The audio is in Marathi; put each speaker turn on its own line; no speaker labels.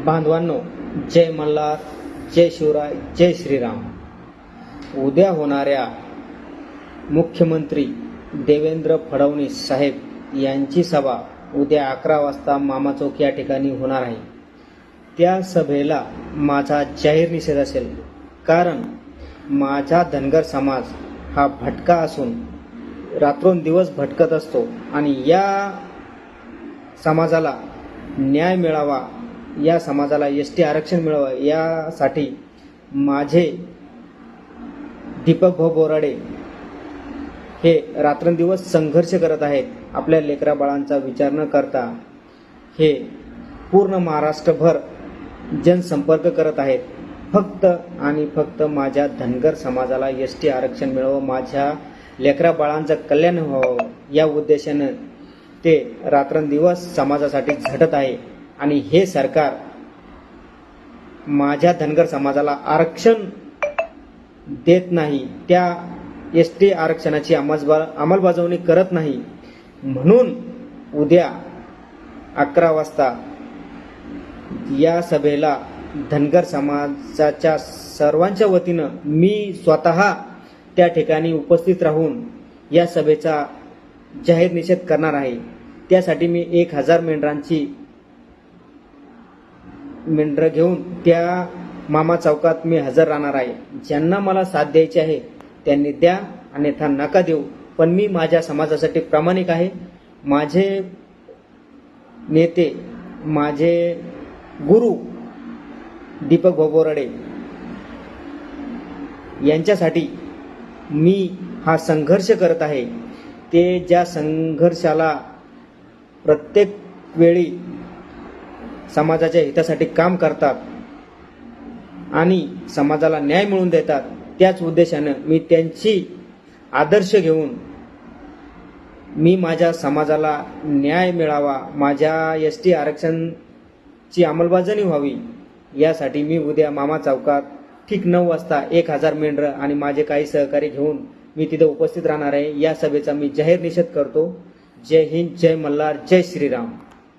बांधवांनो, जय मल्हार, जय शिवराय, जय श्रीराम. उद्या होणाऱ्या मुख्यमंत्री देवेंद्र फडणवीस साहेब यांची सभा उद्या 11 वाजता मामा चौक या ठिकाणी होणार आहे. त्या सभेला माझा जाहीर निषेध असेल, कारण माझा धनगर समाज हा भटका असून रात्रंदिवस भटकत असतो आणि या समाजाला न्याय मिळावा, या समाजाला एसटी आरक्षण मिळावं यासाठी माझे दीपक भाऊ बोराडे हे रात्रंदिवस संघर्ष करत आहेत. आपल्या लेकरा बाळांचा विचार न करता हे पूर्ण महाराष्ट्रभर जनसंपर्क करत आहेत. फक्त आणि फक्त माझ्या धनगर समाजाला एसटी आरक्षण मिळावं, माझ्या लेकरा बाळांचं कल्याण व्हावं या उद्देशानं ते रात्रंदिवस समाजासाठी झटत आहे. आणि हे सरकार माझ्या धनगर समाजाला आरक्षण देत नाही, त्या एसटी आरक्षणाची अंमलबजावणी करत नाही. म्हणून उद्या 11 वाजता या सभेला धनगर समाजाच्या सर्वांच्या वतीनं मी स्वतः त्या ठिकाणी उपस्थित राहून या सभेचा जाहीर निषेध करणार आहे. त्यासाठी मी 1000 मेंढरं घेऊन त्या मामा चौकात मी हजर राहणार आहे. ज्यांना मला साथ द्यायची आहे त्यांनी द्या, अन्यथा नका देऊ. पण मी माझ्या समाजासाठी प्रामाणिक आहे. माझे नेते, माझे गुरु दीपक भाऊ बोराडे यांच्यासाठी मी हा संघर्ष करत आहे. ते ज्या संघर्षाला प्रत्येक वेळी समाजाच्या हितासाठी काम करतात आणि समाजाला न्याय मिळवून देतात, त्याच उद्देशानं मी त्यांची आदर्श घेऊन मी माझ्या समाजाला न्याय मिळावा, माझ्या एसटी आरक्षणची अंमलबजावणी व्हावी यासाठी मी उद्या मामा चौकात ठीक 9 वाजता 1000 मेंढरं आणि माझे काही सहकारी घेऊन मी तिथे उपस्थित राहणार आहे. या सभेचा मी जाहीर निषेध करतो. जय हिंद, जय मल्हार, जय श्रीराम.